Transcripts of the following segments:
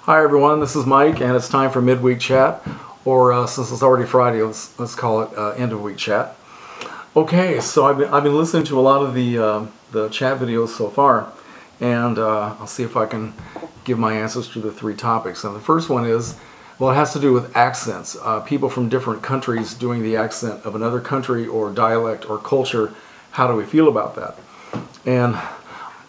Hi everyone, this is Mike, and it's time for midweek chat, or since it's already Friday, let's call it end of week chat. Okay, so I've been listening to a lot of the chat videos so far, and I'll see if I can give my answers to the three topics. And the first one is, well, it has to do with accents. People from different countries doing the accent of another country or dialect or culture. How do we feel about that? And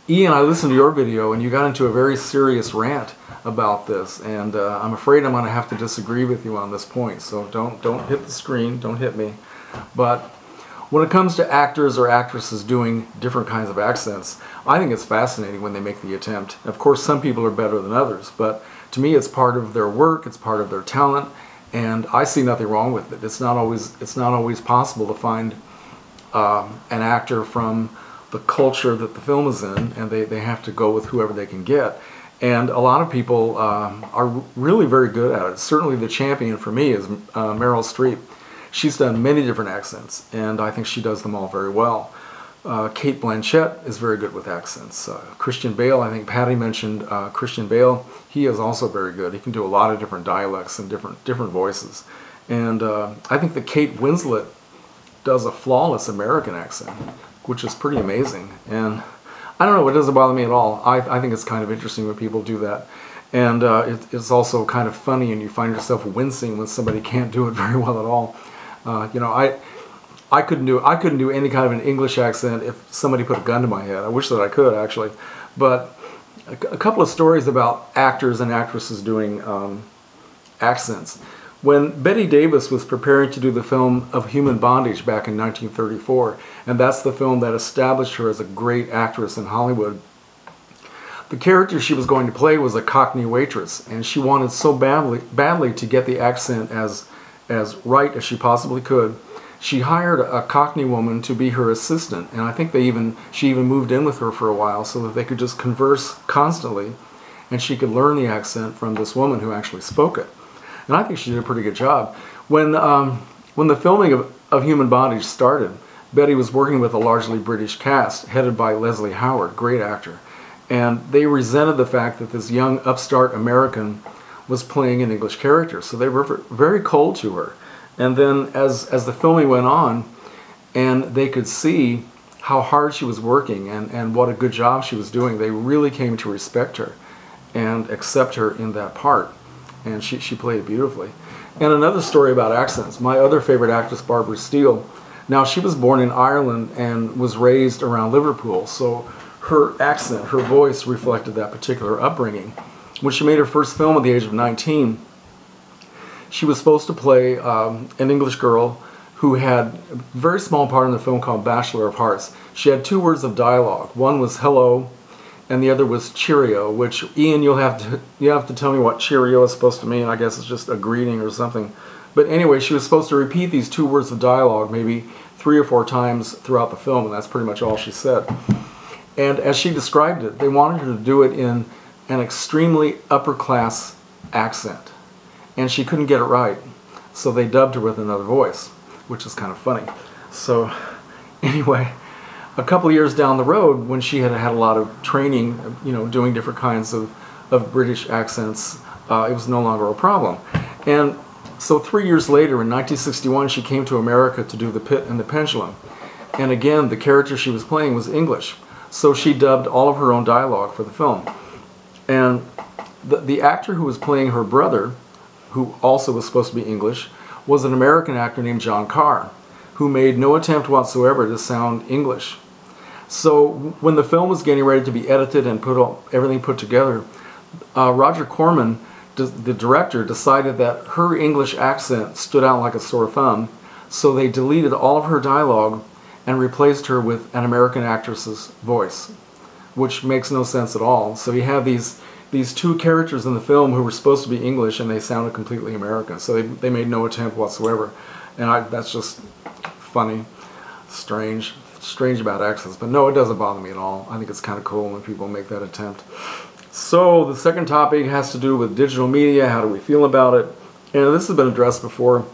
Ian, I listened to your video and you got into a very serious rant about this, and I'm afraid I'm going to have to disagree with you on this point. So don't hit the screen, don't hit me. But when it comes to actors or actresses doing different kinds of accents, I think it's fascinating when they make the attempt. Of course, some people are better than others, but to me, it's part of their work, it's part of their talent, and I see nothing wrong with it. It's not always possible to find an actor from the culture that the film is in, and they have to go with whoever they can get. And a lot of people are really very good at it. Certainly the champion for me is Meryl Streep. She's done many different accents, and I think she does them all very well. Cate Blanchett is very good with accents. Christian Bale, I think Patty mentioned Christian Bale. He is also very good. He can do a lot of different dialects and different voices. And I think that Kate Winslet does a flawless American accent, which is pretty amazing. And I don't know, it doesn't bother me at all. I think it's kind of interesting when people do that. And it's also kind of funny, and you find yourself wincing when somebody can't do it very well at all. I couldn't do any kind of an English accent if somebody put a gun to my head. I wish that I could, actually. But a couple of stories about actors and actresses doing accents. When Bette Davis was preparing to do the film Of Human Bondage back in 1934, and that's the film that established her as a great actress in Hollywood, the character she was going to play was a Cockney waitress, and she wanted so badly to get the accent as right as she possibly could. She hired a Cockney woman to be her assistant, and I think she even moved in with her for a while so that they could just converse constantly, and she could learn the accent from this woman who actually spoke it. And I think she did a pretty good job. When the filming of Human Bondage started, Betty was working with a largely British cast headed by Leslie Howard, great actor. And they resented the fact that this young upstart American was playing an English character. So they were very cold to her. And then as the filming went on, and they could see how hard she was working and what a good job she was doing, they really came to respect her and accept her in that part. And she played it beautifully. And another story about accents. My other favorite actress, Barbara Steele. Now, she was born in Ireland and was raised around Liverpool, so her accent, her voice reflected that particular upbringing. When she made her first film at the age of 19, she was supposed to play an English girl who had a very small part in the film called Bachelor of Hearts. She had two words of dialogue. One was hello, and the other was cheerio, which, Ian, you have to tell me what cheerio is supposed to mean. I guess it's just a greeting or something. But anyway, she was supposed to repeat these two words of dialogue maybe 3 or 4 times throughout the film, and that's pretty much all she said. And as she described it, they wanted her to do it in an extremely upper-class accent. And she couldn't get it right, so they dubbed her with another voice, which is kind of funny. So anyway, a couple of years down the road, when she had had a lot of training, doing different kinds of British accents, it was no longer a problem. And so 3 years later, in 1961, she came to America to do The Pit and the Pendulum. And again, the character she was playing was English. So she dubbed all of her own dialogue for the film. And the actor who was playing her brother, who also was supposed to be English, was an American actor named John Carr, who made no attempt whatsoever to sound English. So when the film was getting ready to be edited and everything put together, Roger Corman, the director, decided that her English accent stood out like a sore thumb, so they deleted all of her dialogue and replaced her with an American actress's voice, which makes no sense at all. So you have these two characters in the film who were supposed to be English, and they sounded completely American. So they made no attempt whatsoever. And that's just funny, strange about accents. But no, it doesn't bother me at all. I think it's kind of cool when people make that attempt. So the second topic has to do with digital media. How do we feel about it? And this has been addressed before.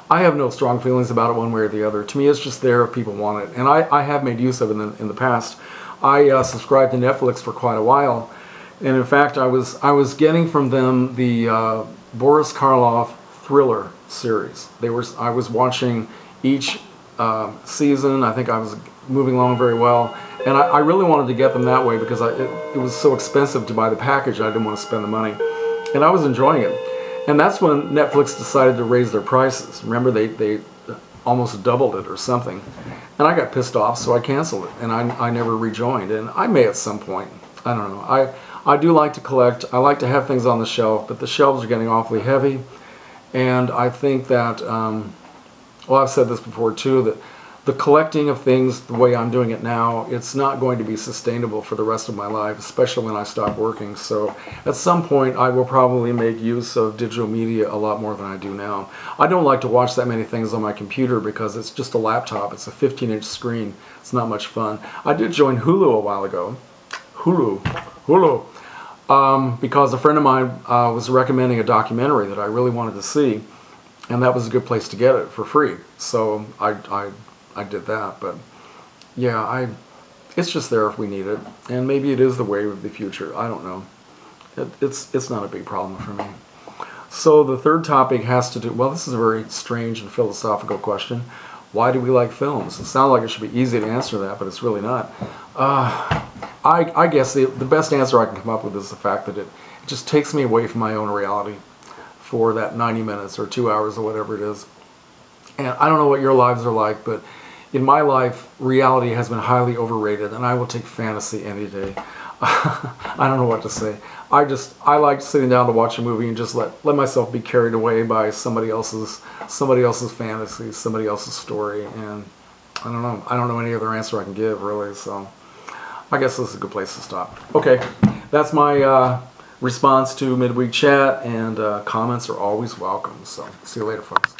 I have no strong feelings about it one way or the other. To me, it's just there if people want it. And I have made use of it in the past. I subscribed to Netflix for quite a while. And in fact, I was getting from them the Boris Karloff Thriller series. I was watching each season. I think I was moving along very well, and I really wanted to get them that way because it was so expensive to buy the package. I didn't want to spend the money, and I was enjoying it. And that's when Netflix decided to raise their prices. Remember, they almost doubled it or something, and I got pissed off, so I canceled it, and I never rejoined. And I may at some point. I don't know. I do like to collect. I like to have things on the shelf, but the shelves are getting awfully heavy, and I think that well, I've said this before too, that the collecting of things the way I'm doing it now, it's not going to be sustainable for the rest of my life, especially when I stop working. So at some point I will probably make use of digital media a lot more than I do now. I don't like to watch that many things on my computer because it's just a laptop. It's a 15-inch screen. It's not much fun. I did join Hulu a while ago. Hulu. Because a friend of mine was recommending a documentary that I really wanted to see, and that was a good place to get it for free. So I did that. But yeah, it's just there if we need it, and maybe it is the wave of the future. I don't know. It's not a big problem for me. So the third topic has to do, well, this is a very strange and philosophical question. Why do we like films? It sounds like it should be easy to answer that, but it's really not. I guess the best answer I can come up with is the fact that it just takes me away from my own reality for that 90 minutes or 2 hours or whatever it is. And I don't know what your lives are like, but in my life, reality has been highly overrated, and I will take fantasy any day. I don't know what to say. I like sitting down to watch a movie and just let myself be carried away by somebody else's fantasy, somebody else's story, and I don't know. I don't know any other answer I can give, really. So I guess this is a good place to stop. Okay, that's my response to Midweek Chat, and comments are always welcome. So see you later, folks.